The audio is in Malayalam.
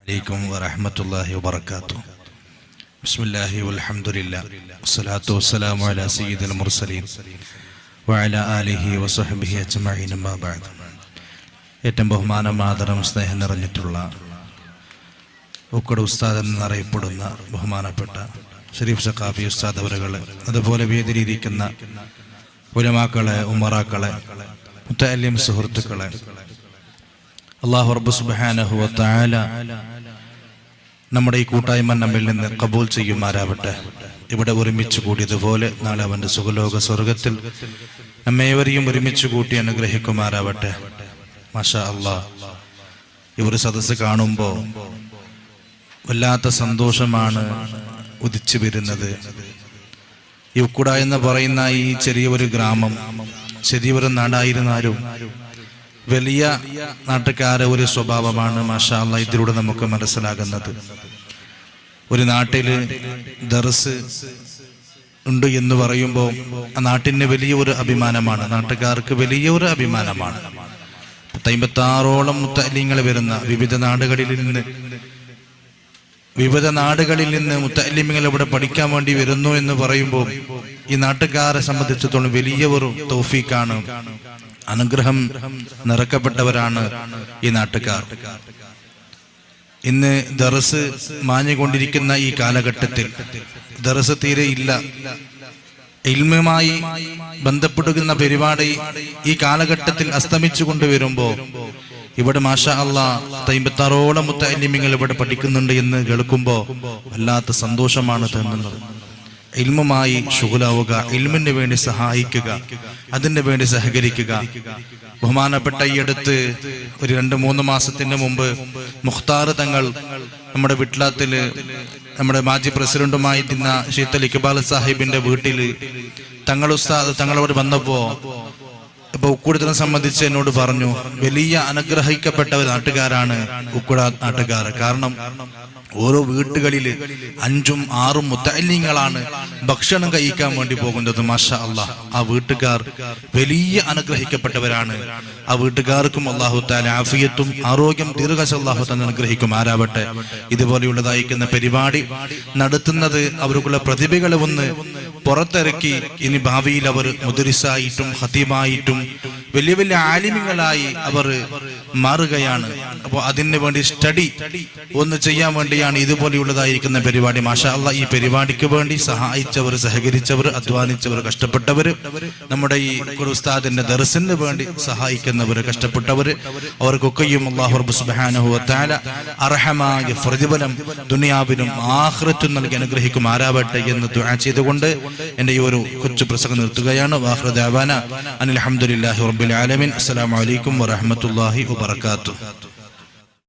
عليكم ورحمة الله وبركاته. بسم الله والحمد لله والصلاة والسلام على سيد المرسلين وعلى آله وصحبه أجمعين ما بعد. ഏറ്റവും ബഹുമാനം ആദരം സ്നേഹം നിറഞ്ഞിട്ടുള്ള ഉക്കട ഉസ്താദ് എന്നറിയപ്പെടുന്ന ബഹുമാനപ്പെട്ട ഷരീഫ് സഖാഫി ഉസ്താദ് അവരുകൾ, അതുപോലെ വേദിയിലിരിക്കുന്ന ഉലമാക്കളെ, ഉമറാക്കളെ, മുത്തഅല്ലിം സുഹൃത്തുക്കളെ, അല്ലാഹു റബ്ബ് സുബ്ഹാനഹു വ തആല നമ്മുടെ ഈ കൂട്ടായ്മ നമ്മിൽ നിന്ന് കബൂൽ ചെയ്യുമാറാവട്ടെ. ഇവിടെ ഒരുമിച്ച് കൂടിയതുപോലെ നാളെ അവന്റെ സുഖലോക സ്വർഗത്തിൽ നമ്മേവരെയും ഒരുമിച്ച് കൂട്ടി അനുഗ്രഹിക്കുമാറാവട്ടെ. മാഷാ അല്ലാഹ്, ഈ ഒരു സദസ്സ് കാണുമ്പോൾ വല്ലാത്ത സന്തോഷമാണ് ഉദിച്ചു വരുന്നത്. ഈ ഉക്കുട എന്ന് പറയുന്ന ഈ ചെറിയൊരു ഗ്രാമം, ചെറിയൊരു നാടായിരുന്നാലും വലിയ നാട്ടുകാരെ ഒരു സ്വഭാവമാണ് മാഷാ അല്ലാഹ് ഇതിലൂടെ നമുക്ക് മനസ്സിലാകുന്നത്. ഒരു നാട്ടില് ദർസ് ഉണ്ട് എന്ന് പറയുമ്പോൾ ആ നാട്ടിന് വലിയൊരു അഭിമാനമാണ്, നാട്ടുകാർക്ക് വലിയൊരു അഭിമാനമാണ്. 56ഓളം മുത്തഅല്ലിങ്ങൾ വരുന്ന വിവിധ നാടുകളിൽ നിന്ന് മുത്തഅല്ലിമുകൾ ഇവിടെ പഠിക്കാൻ വേണ്ടി വരുന്നു എന്ന് പറയുമ്പോൾ ഈ നാട്ടുകാരെ സംബന്ധിച്ചിടത്തോളം വലിയ ഒരു തൗഫീഖാണ്, അനുഗ്രഹം നിറക്കപ്പെട്ടവരാണ് ഈ നാട്ടുകാർ. ഇന്ന് ദർസ് മാഞ്ഞുകൊണ്ടിരിക്കുന്ന ഈ കാലഘട്ടത്തിൽ ദർസ് തീരെ ഇല്ല. ഇൽമുമായി ബന്ധപ്പെടുന്ന പരിപാടി ഈ കാലഘട്ടത്തിൽ അസ്തമിച്ചു കൊണ്ടുവരുമ്പോൾ ഇവിടെ മാഷാ അല്ലാഹ് 56ഓളം മുത്തഅല്ലിമുകൾ ഇവിടെ പഠിക്കുന്നുണ്ട് എന്ന് കേൾക്കുമ്പോൾ വല്ലാത്ത സന്തോഷമാണ് തോന്നുന്നത്. ഇൽമുമായി ശുഗലാവുക, ഇൽമിന് വേണ്ടി സഹായിക്കുക, അതിന് വേണ്ടി സഹകരിക്കുക. ബഹുമാനപ്പെട്ട ഈ അടുത്ത് ഒരു 2-3 മാസത്തിന് മുമ്പ് മുഖ്താർ തങ്ങൾ നമ്മുടെ വിട്ലാത്തില് നമ്മുടെ മാജി പ്രസിഡന്റുമായി ദിന ഷീത്തൽ ഇക്ബാൽ സാഹിബിന്റെ വീട്ടില് തങ്ങളോട് വന്നപ്പോ ഉക്കുടത്തിനെ സംബന്ധിച്ച് എന്നോട് പറഞ്ഞു, വലിയ അനുഗ്രഹിക്കപ്പെട്ട ഒരു നാട്ടുകാരാണ് ഉക്കുട നാട്ടുകാർ. കാരണം ഓരോ വീട്ടുകളില് 5-6 മുത്തഅല്ലിങ്ങളാണ് ഭക്ഷണം കഴിക്കാൻ വേണ്ടി പോകുന്നത്. മാഷാ അല്ലാഹ്, ആ വീട്ടുകാർ വലിയ അനുഗ്രഹിക്കപ്പെട്ടവരാണ്. ആ വീട്ടുകാർക്കും അല്ലാഹു തആല ആഫിയത്തും ആരോഗ്യം ദീർഘായുസ്സും അല്ലാഹു തആല അനുഗ്രഹിക്കും ആരാവട്ടെ. ഇതുപോലെയുള്ളതായിരിക്കുന്ന പരിപാടി നടത്തുന്നത് അവർക്കുള്ള പ്രതിഭകളെ ഒന്ന് പുറത്തിറക്കി ഇനി ഭാവിയിൽ അവർ മുദരിസായിട്ടും ഖതീബായിട്ടും വലിയ വലിയ ആലിമികളായി അവർ മാറുകയാണ്. അപ്പോൾ അതിന് വേണ്ടി സ്റ്റഡി ഒന്ന് ചെയ്യാൻ വേണ്ടിയാണ് ഇതുപോലെയുള്ളതായിരിക്കുന്ന പരിപാടി. മാഷാ അല്ലാഹ്, ഈ പരിപാടിക്ക് വേണ്ടി സഹായിച്ചവർ, സഹകരിച്ചവർ, അധ്വാനിച്ചവർ, കഷ്ടപ്പെട്ടവർ, നമ്മുടെ ഈ ഉസ്താദിന്റെ ദർസിന് വേണ്ടി സഹായിക്കുന്നവർ, കഷ്ടപ്പെട്ടവർ, അവർക്കൊക്കെയും അല്ലാഹു റബ്ബ് സുബ്ഹാനഹു വ തആല അർഹമായ പ്രതിഫലം ദുനിയാവിലും ആഖിറത്തിലും നൽകി അനുഗ്രഹിക്കും ആരാവട്ടെ എന്ന് ദുആ ചെയ്തുകൊണ്ട് എന്റെ ഈ ഒരു കൊച്ചു പ്രസംഗം നിർത്തുകയാണ്. വാഖിറു ദഅവാന അനിൽ ഹംദുലില്ലാഹി റബ്ബിൽ ആലമീൻ. അസ്സലാമു അലൈക്കും വറഹ്മത്തുള്ളാഹി വബറകാതുഹു.